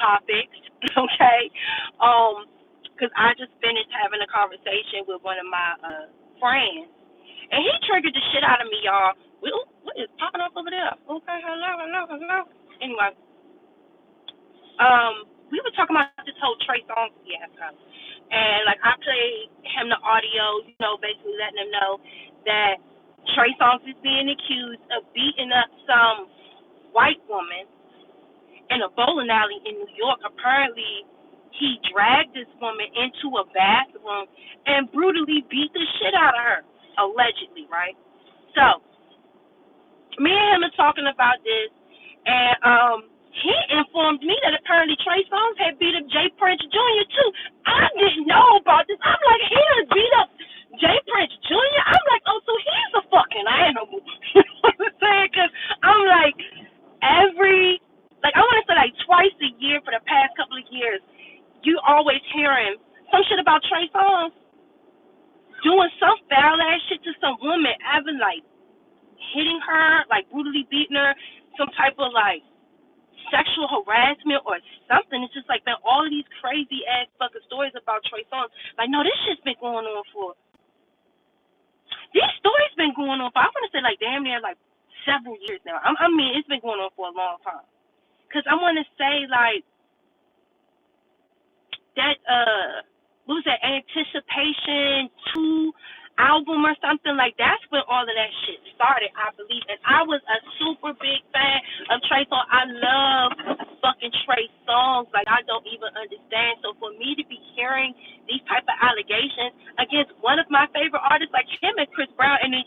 topics, okay? Because I just finished having a conversation with one of my friends, and he triggered the shit out of me, y'all. What is popping up over there? Okay, hello. Anyway, we were talking about this whole Trey Songz fiasco, and like I played him the audio, basically letting him know that Trey Songz is being accused of beating up some white woman in a bowling alley in New York. Apparently, he dragged this woman into a bathroom and brutally beat the shit out of her, allegedly, right? So, me and him are talking about this, and he informed me that apparently Trey Songz had beat up Jay Prince Jr. too. I didn't know about this. I'm like, he done beat up Jay Prince Jr.? I'm like, oh, so he's a fucking animal. You know what I'm saying? Because I'm like, I want to say like twice a year for the past couple of years, you always hearing some shit about Trey Songz doing some foul ass shit to some woman, having like hitting her, like brutally beating her, some type of like sexual harassment or something. It's just like been all of these crazy ass fucking stories about Trey Songz. Like, no, this shit's been going on for these stories been going on for I want to say like damn near like several years now. I mean, it's been going on for a long time. Cause I want to say like that what was that, Anticipation 2 album or something, like that's when all of that shit started, I believe. And I was a super big fan of Trey Songz. I love fucking Trey Songz. Like, I don't even understand. So for me to be hearing these type of allegations against one of my favorite artists like him and Chris Brown, and then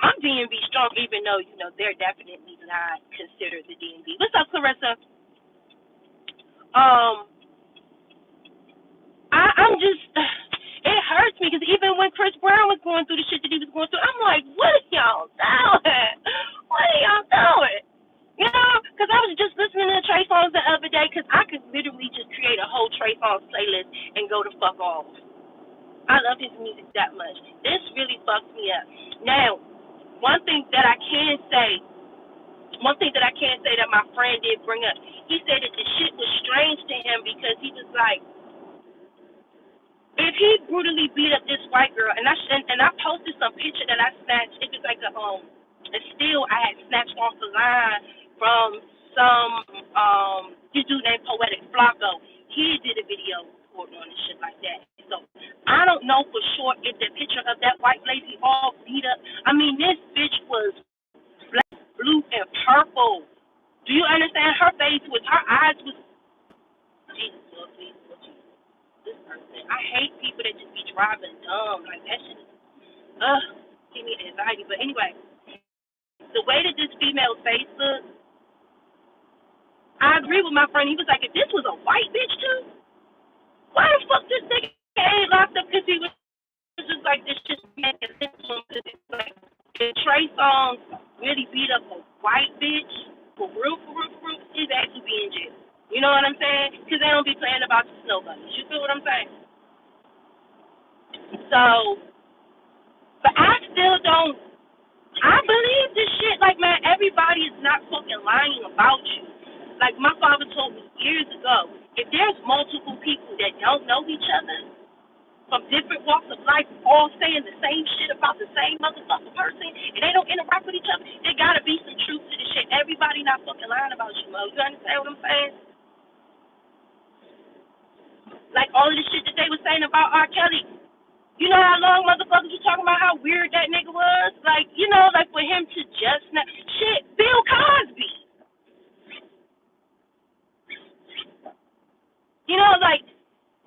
I'm DMV strong, even though they're definitely not considered the DMV. What's up, Clarissa? I'm just, it hurts me because even when Chris Brown was going through the shit that he was going through, I'm like, what are y'all doing? What are y'all doing? Because I was just listening to Trey Songz the other day, because I could literally just create a whole Trey Songz playlist and go the fuck off. I love his music that much. This really fucks me up. Now, one thing that I can say that my friend did bring up, he said that the shit was strange to him because he was like, if he brutally beat up this white girl, and I posted some picture that I snatched. It was like a still I had snatched off the line from some this dude named Poetic Flacco. He did a video recording on and shit like that. So I don't know for sure if the picture of that white lady all beat up. I mean, this bitch was black, blue, and purple. Do you understand? Her eyes was Jesus, Lord, please. This person. I hate people that just be driving dumb. Like, that shit is, give me anxiety. But anyway, the way that this female's face looks, I agree with my friend. He was like, if this was a white bitch too, why the fuck this nigga ain't locked up? Because he was just like, this just making sense to him. Like, if Trey Songz really beat up a white bitch, for real, he's actually be in jail. You know what I'm saying? Because they don't be playing about the snow bunnies. You feel what I'm saying? So, but I still don't, I believe this shit. Like, man, everybody is not fucking lying about you. Like, my father told me years ago, if there's multiple people that don't know each other from different walks of life, all saying the same shit about the same motherfucking person, and they don't interact with each other, there gotta be some truth to this shit. Everybody not fucking lying about you, Mo. You understand what I'm saying? Like, all of the shit that they were saying about R. Kelly. You know how long motherfuckers were talking about how weird that nigga was? Like, like for him to just not. Shit, Bill Cosby. Like,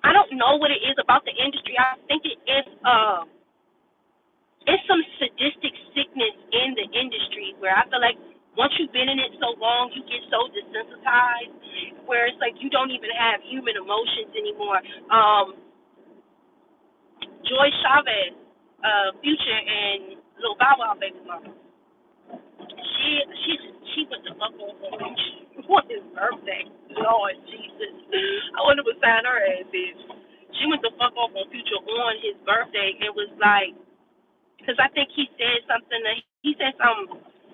I don't know what it is about the industry. I think it's some sadistic sickness in the industry where I feel like once you've been in it so long, you get so desensitized where it's like you don't even have human emotions anymore. Joy Chavez, Future, and Lil Bow Wow baby mama. She went the fuck on his birthday. Lord Jesus, I wonder what sign her ass is. She went the fuck off on Future on his birthday and was like, because I think he said some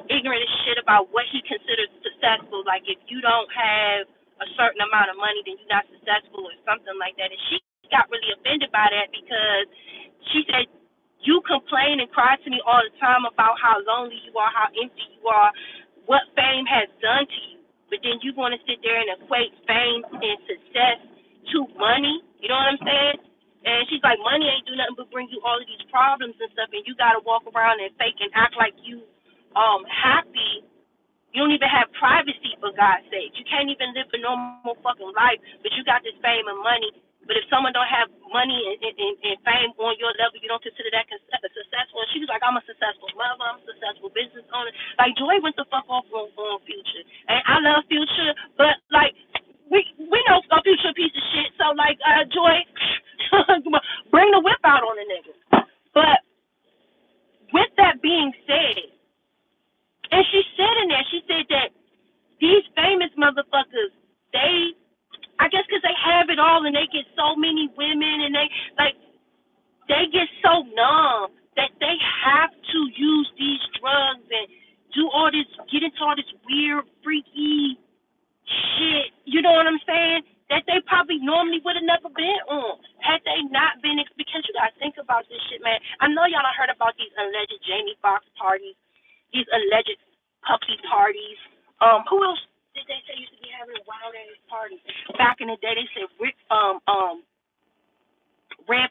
ignorant shit about what he considers successful. Like, if you don't have a certain amount of money, then you're not successful or something like that. And she got really offended by that because she said, you complain and cry to me all the time about how lonely you are, how empty you are, what fame has done to you. But then you want to sit there and equate fame and success to money. You know what I'm saying? And she's like, money ain't do nothing but bring you all of these problems and stuff, and you got to walk around and fake and act like you happy. You don't even have privacy, for God's sake. You can't even live a normal fucking life, but you got this fame and money. But if someone don't have money and fame on your level, you don't consider that successful. And she was like, I'm a successful mother, I'm a successful business owner. Like, Joy went the fuck off on Future. And I love Future, but, like, we know Future a piece of shit. So, like, Joy, bring the whip out on the nigga. But with that being said, and she said in there, she said that these famous motherfuckers, they, I guess because they have it all and they get so many women and they get so numb that they have to use these drugs and do all this, get into all this weird, freaky shit, you know what I'm saying, that they probably normally would have never been on had they not been, because you gotta think about this shit, man. I know y'all done heard about these alleged Jamie Foxx parties, these alleged puppy parties. Who else did they say used to be having wild ass parties? Back in the day, they said Red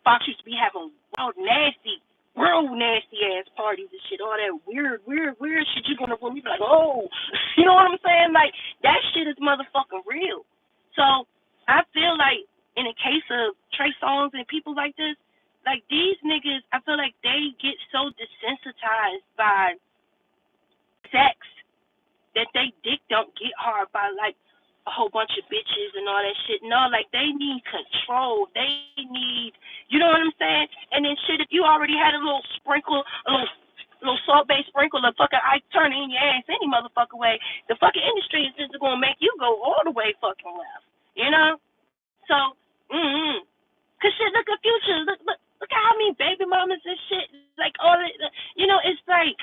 Fox used to be having wild, real nasty ass parties and shit. All that weird shit. You gonna room, you be like, oh, you know what I'm saying? Like, that shit is motherfucking real. So I feel like in the case of Trey Songz and people like this, like these niggas, I feel like they get so desensitized by sex that they dick don't get hard by like a whole bunch of bitches and all that shit. No, like they need control. They need, you know what I'm saying? And then shit, if you already had a little sprinkle, a little salt-based sprinkle of fucking ice turning in your ass any motherfucking way, the fucking industry is just gonna make you go all the way fucking left. You know? So, cause shit, look at Future. Look at how many baby mamas and shit. Like all it, you know, it's like,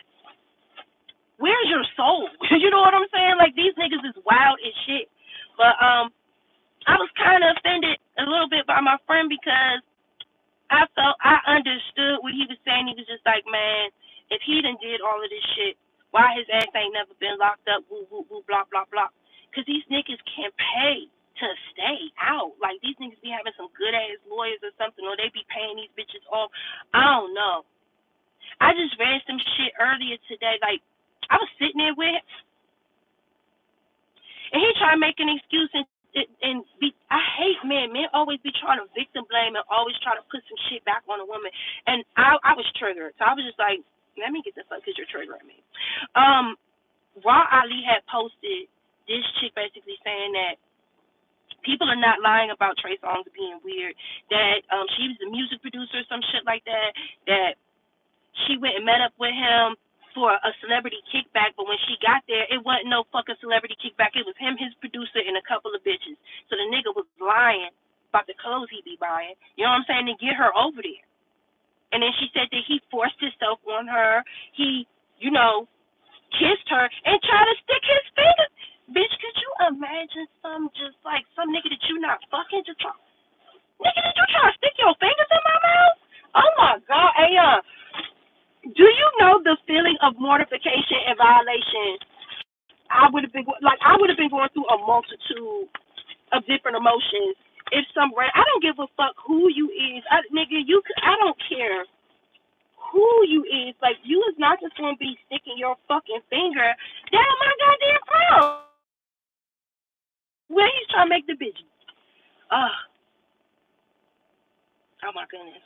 where's your soul? You know what I'm saying? Like, these niggas is wild as shit. But I was kind of offended a little bit by my friend because I understood what he was saying. He was just like, man, if he done did all of this shit, why his ass ain't never been locked up, woo, woo, woo, blah, blah, blah. Because these niggas can't pay to stay out. Like, these niggas be having some good-ass lawyers or something, or they be paying these bitches off. I don't know. I just read some shit earlier today, like, I was sitting there with him, and he tried to make an excuse and be. I hate men. Men always be trying to victim blame and always try to put some shit back on a woman. And I was triggered, so I was just like, let me get the fuck because you're triggering me. Raw Ali had posted this chick basically saying that people are not lying about Trey Songz being weird. That she was a music producer or some shit like that. That she went and met up with him for a celebrity kickback, but when she got there, it wasn't no fucking celebrity kickback. It was him, his producer, and a couple of bitches. So the nigga was lying about the clothes he be buying, you know what I'm saying, to get her over there. And then she said that he forced himself on her. He, you know, kissed her and tried to stick his finger. Bitch, could you imagine some nigga that you not fucking just try? Nigga, did you try to stick your fingers in my mouth? Oh my God, hey, do you know the feeling of mortification and violation? I would have been going through a multitude of different emotions. If I don't give a fuck who you is, I don't care who you is. Like, you is not just gonna be sticking your fucking finger down my goddamn throat. Where he's trying to make the bitch. Oh my goodness.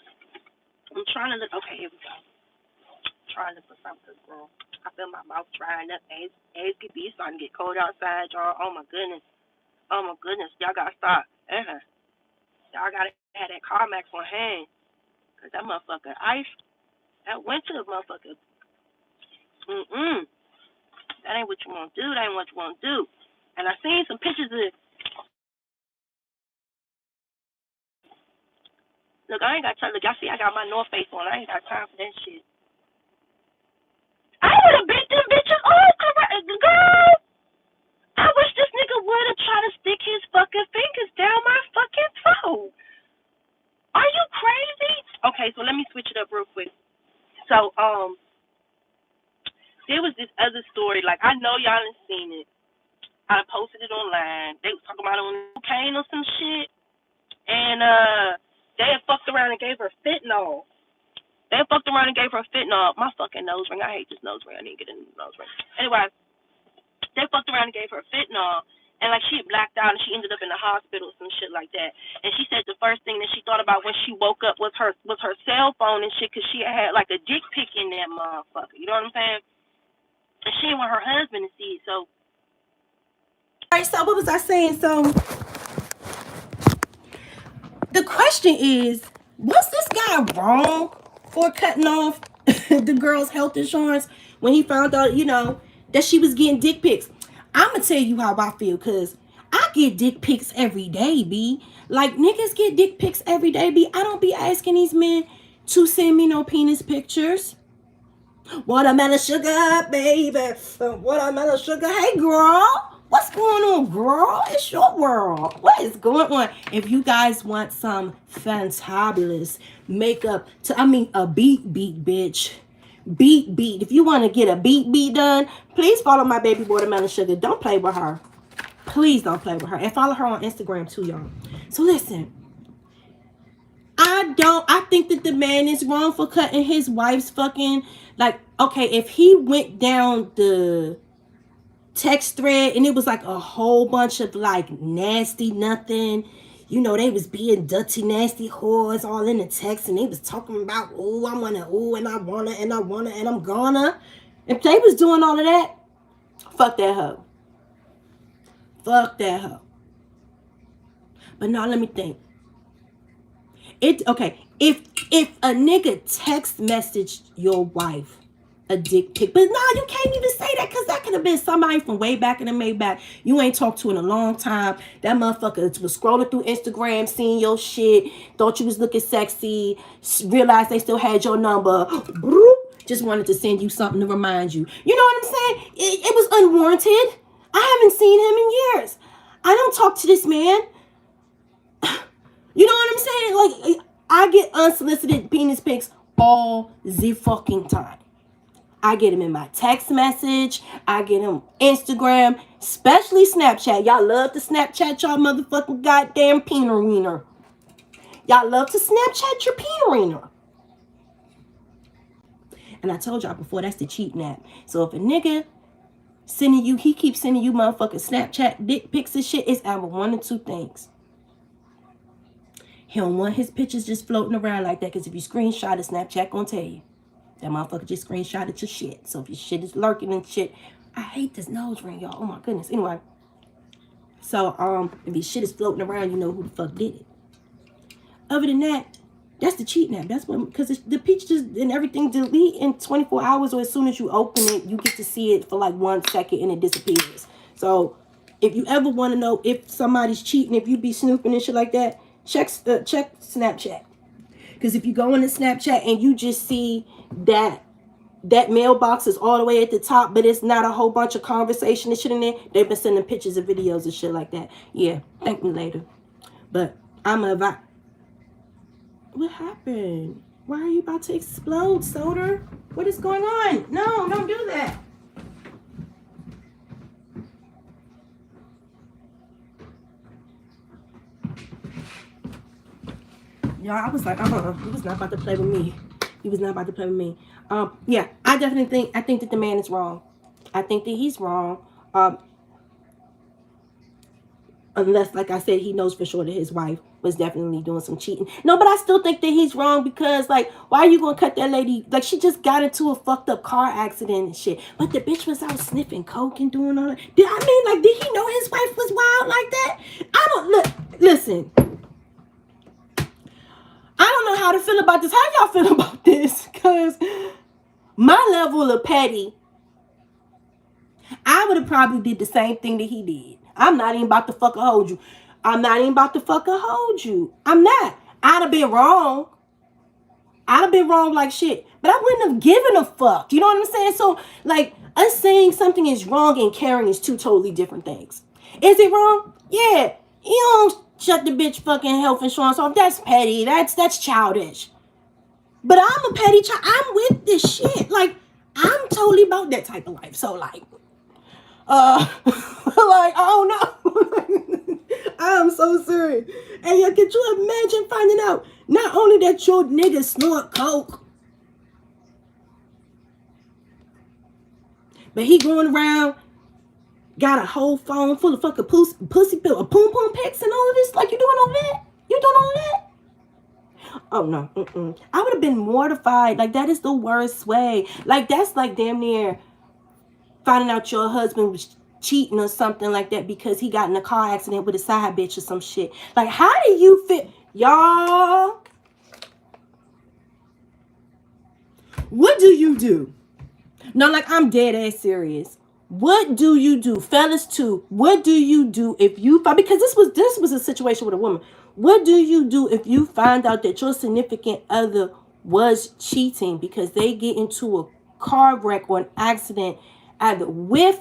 I'm trying to look. Okay, here we go. Trying to put something wrong. I feel my mouth drying up. As could be, it's starting to get cold outside, y'all. Oh my goodness. Y'all gotta stop. Y'all gotta have that Carmax on hand. Cause that motherfucker ice, that went to the motherfucker. That ain't what you wanna do. That ain't what you wanna do. And I seen some pictures of it. Look, I ain't got time. Look, y'all see I got my North Face on. I ain't got time for that shit. I would have beat them bitches all correct, girl. I wish this nigga nigga would have tried to stick his fucking fingers down my fucking throat. Are you crazy? Okay, so let me switch it up real quick. So, there was this other story. Like, I know y'all ain't seen it. I posted it online. They was talking about it on cocaine or some shit. And, they had fucked around and gave her fentanyl. My fucking nose ring. I hate this nose ring. I need to get a new nose ring. Anyway, they fucked around and gave her fentanyl. And, like, she had blacked out and she ended up in the hospital or some shit like that. And she said the first thing that she thought about when she woke up was her cell phone and shit, because she had, like, a dick pic in that motherfucker. You know what I'm saying? And she didn't want her husband to see it, so. All right, so what was I saying? So, the question is, was this guy wrong for cutting off the girl's health insurance when he found out, you know, that she was getting dick pics? I'm going to tell you how I feel, because I get dick pics every day, B. Like, niggas get dick pics every day, B. I don't be asking these men to send me no penis pictures. Watermelon sugar, baby. Watermelon sugar. Hey, girl. What's going on, girl? It's your world. What is going on? If you guys want some fantabulous makeup, a beat, bitch. Beat. If you want to get a beat done, please follow my baby Watermelon Sugar. Don't play with her. Please don't play with her. And follow her on Instagram too, y'all. So listen. I think that the man is wrong for cutting his wife's fucking, like, okay, if he went down the text thread and it was like a whole bunch of like nasty nothing, you know, they was being dirty nasty whores all in the text, and they was talking about, oh, I wanna, oh, and I wanna, and I'm gonna. If they was doing all of that, fuck that hoe. But now let me think. Okay, if a nigga text messaged your wife a dick pic, but nah, you can't even say that, because that could have been somebody from way back in the Maybach you ain't talked to in a long time. That motherfucker was scrolling through Instagram, seeing your shit, thought you was looking sexy, realized they still had your number, just wanted to send you something to remind you. You know what I'm saying? It was unwarranted. I haven't seen him in years. I don't talk to this man. You know what I'm saying? Like, I get unsolicited penis pics all the fucking time. I get them in my text message. I get them Instagram, especially Snapchat. Y'all love to Snapchat y'all motherfucking goddamn peanut wiener. Y'all love to Snapchat your peanut wiener. And I told y'all before, that's the cheating app. So if a nigga he keeps sending you motherfucking Snapchat dick pics and shit, it's either one or two things. He don't want his pictures just floating around like that, because if you screenshot it, Snapchat gonna tell you. That motherfucker just screenshotted your shit. So if your shit is lurking and shit, I hate this nose ring, y'all. Oh my goodness. Anyway, so if your shit is floating around, you know who the fuck did it. Other than that, that's the cheating app. That's what, because the pictures and everything delete in 24 hours, or as soon as you open it, you get to see it for like 1 second and it disappears. So if you ever want to know if somebody's cheating, if you be snooping and shit like that, check Snapchat. Because if you go into Snapchat and you just see that mailbox is all the way at the top, but it's not a whole bunch of conversation and shit in there, they've been sending pictures and videos and shit like that. Yeah, thank me later. But what happened? Why are you about to explode, Soda? What is going on? No, don't do that. Y'all, I was like, he was not about to play with me. Yeah, I think that the man is wrong. I think that he's wrong. Unless, like I said, he knows for sure that his wife was definitely doing some cheating. No, but I still think that he's wrong, because, like, why are you going to cut that lady? Like, she just got into a fucked up car accident and shit. But the bitch was out sniffing coke and doing all that. Did he know his wife was wild like that? Listen. I don't know how to feel about this. How y'all feel about this? Because my level of petty, I would have probably did the same thing that he did. I'm not even about to fucking hold you. I'm not. I'd have been wrong. Like shit. But I wouldn't have given a fuck. You know what I'm saying? So, like, us saying something is wrong and caring is two totally different things. Is it wrong? Yeah. You don't shut the bitch fucking health insurance off. That's petty. That's childish. But I'm a petty child. I'm with this shit. Like, I'm totally about that type of life. So, like, like, I don't know. I'm so serious. And yeah, could you imagine finding out not only that your nigga snort coke, but he going around, got a whole phone full of fucking pussy pill, a poom poom pics and all of this? Like, you doing all that? You doing all that? Oh, no. I would have been mortified. Like, that is the worst way. Like, that's like damn near finding out your husband was cheating or something like that because he got in a car accident with a side bitch or some shit. Like, how do you fit? Y'all, what do you do? No, like, I'm dead ass serious. What do you do? Fellas too, what do you do if you find, because this was a situation with a woman. What do you do if you find out that your significant other was cheating because they get into a car wreck or an accident either with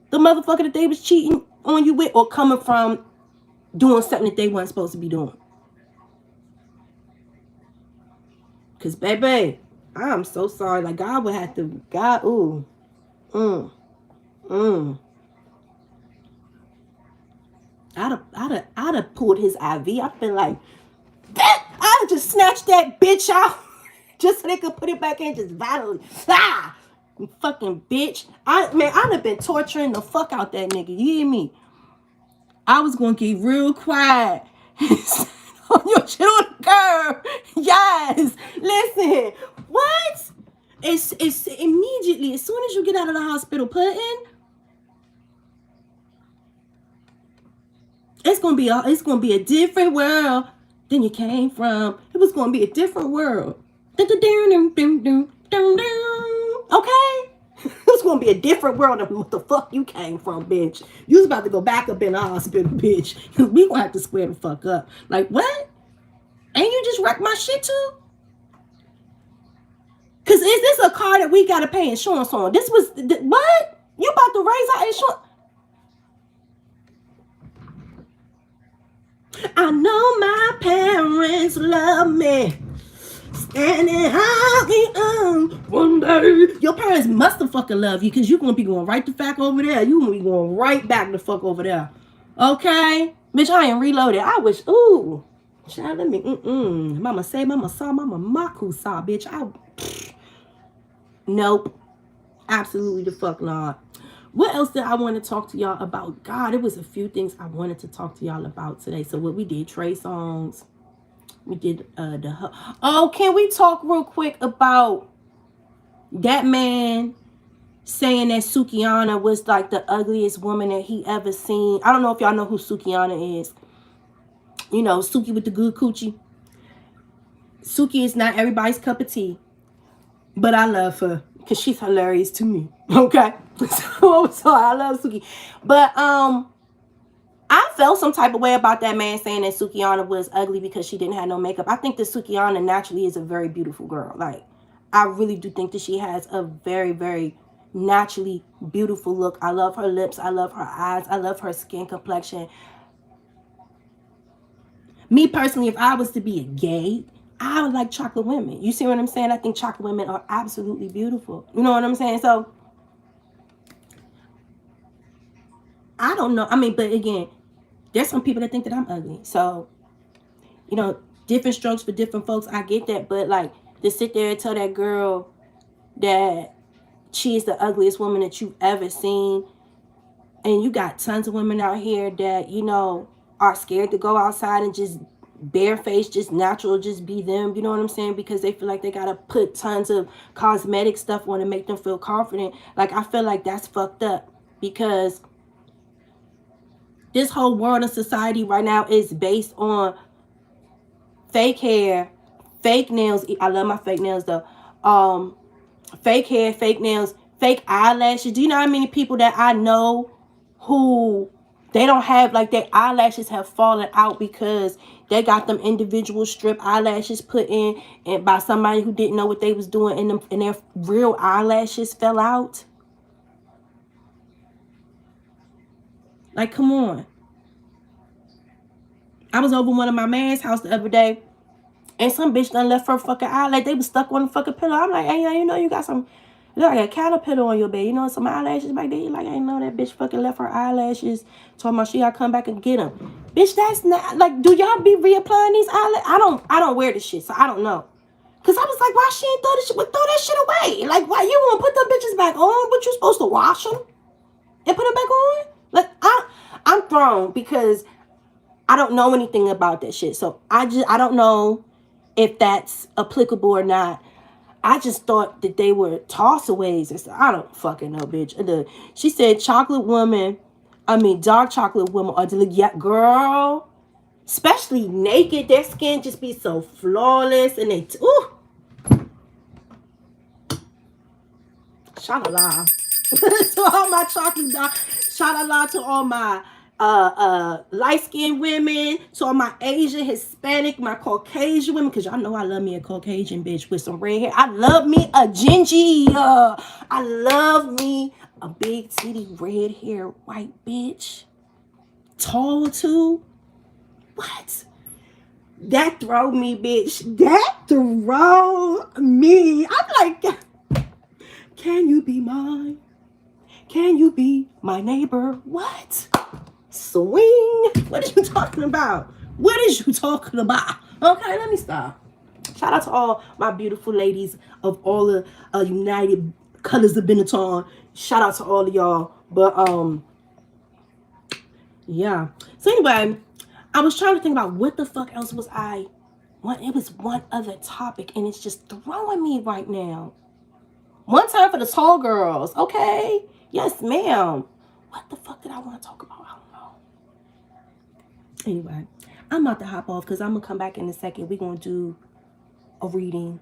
the motherfucker that they was cheating on you with or coming from doing something that they weren't supposed to be doing? Because, baby, I'm so sorry. Like, God would have to, God, ooh. I'd have pulled his IV. I'd been like, that, I'd have just snatched that bitch out just so they could put it back in just violently. Ah! You fucking bitch. I'd have been torturing the fuck out that nigga. You hear me? I was gonna get real quiet. On your shit on the curb. Yes. Listen. What? It's immediately, as soon as you get out of the hospital, it's gonna be a different world than you came from. It was gonna be a different world. Okay? It's gonna be a different world than what the fuck you came from, bitch. You was about to go back up in the hospital, bitch. We gonna have to square the fuck up. Like, what? Ain't you just wrecked my shit too? Cause is this a car that we gotta pay insurance on? This was what? You about to raise our insurance? I know my parents love me. Standing high one day. Your parents must have fucking love you because you're going to be going right the fuck over there. You're going to be going right back the fuck over there. Okay? Bitch, I ain't reloaded. I wish, ooh. Child, let me, Mama say, mama saw, mama maku saw, bitch. Nope. Absolutely the fuck not. What else did I want to talk to y'all about? God, it was a few things I wanted to talk to y'all about today. So what we did, Trey Songz. We did can we talk real quick about that man saying that Sukihana was like the ugliest woman that he ever seen? I don't know if y'all know who Sukihana is. You know, Suki with the good coochie. Suki is not everybody's cup of tea, but I love her because she's hilarious to me. Okay, so I love Suki, but I felt some type of way about that man saying that Sukihana was ugly because she didn't have no makeup. I think that Sukihana naturally is a very beautiful girl. Like, I really do think that she has a very, very naturally beautiful look. I love her lips. I love her eyes. I love her skin complexion. Me personally, if I was to be a gay, I would like chocolate women. You see what I'm saying? I think chocolate women are absolutely beautiful. You know what I'm saying? So, I don't know. I mean, but again, there's some people that think that I'm ugly. So, you know, different strokes for different folks. I get that. But, like, to sit there and tell that girl that she is the ugliest woman that you've ever seen. And you got tons of women out here that, you know, are scared to go outside and just barefaced, just natural, just be them. You know what I'm saying? Because they feel like they got to put tons of cosmetic stuff on to make them feel confident. Like, I feel like that's fucked up. Because this whole world of society right now is based on fake hair, fake nails. I love my fake nails though. Fake hair, fake nails, fake eyelashes. Do you know how many people that I know who they don't have, like, their eyelashes have fallen out because they got them individual strip eyelashes put in and by somebody who didn't know what they was doing, and their real eyelashes fell out. Like, come on. I was over one of my man's house the other day, and some bitch done left her fucking eyelash. They was stuck on the fucking pillow. I'm like, hey, you know you got some, you look like a caterpillar on your bed. You know, some eyelashes back there. Like, I ain't know that bitch fucking left her eyelashes. Talking about she gotta come back and get them. Bitch, that's not, like, do y'all be reapplying these eyelashes? I don't wear this shit, so I don't know. Cause I was like, why she ain't throw this shit? Throw that shit away. Like, why you wanna put them bitches back on? But you supposed to wash them and put them back on? Like, I'm thrown because I don't know anything about that shit. So I don't know if that's applicable or not. I just thought that they were tossaways and stuff. I don't fucking know, bitch. She said dark chocolate women are delicious. Yeah, girl. Especially naked, their skin just be so flawless, and they ooh. Sha-la-la. To all my chocolate dark. Sha-la-la to all my light-skinned women, to all my Asian, Hispanic, my Caucasian women, because y'all know I love me a Caucasian bitch with some red hair. I love me a gingy. I love me a big titty, red hair, white bitch. Tall too. What? That throw me, bitch. That throw me. I'm like, can you be mine? Can you be my neighbor? What? Swing? What are you talking about? What is you talking about? Okay, let me stop. Shout out to all my beautiful ladies of all the United Colors of Benetton. Shout out to all of y'all. But yeah. So anyway, I was trying to think about what the fuck else was it was one other topic, and it's just throwing me right now. One time for the tall girls, okay? Yes, ma'am. What the fuck did I want to talk about? I don't know. Anyway, I'm about to hop off because I'm going to come back in a second. We're going to do a reading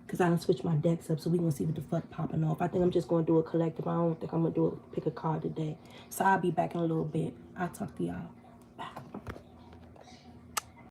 because I done switched my decks up, so we're going to see what the fuck popping off. I think I'm just going to do a collective. I don't think I'm going to pick a card today. So I'll be back in a little bit. I'll talk to y'all.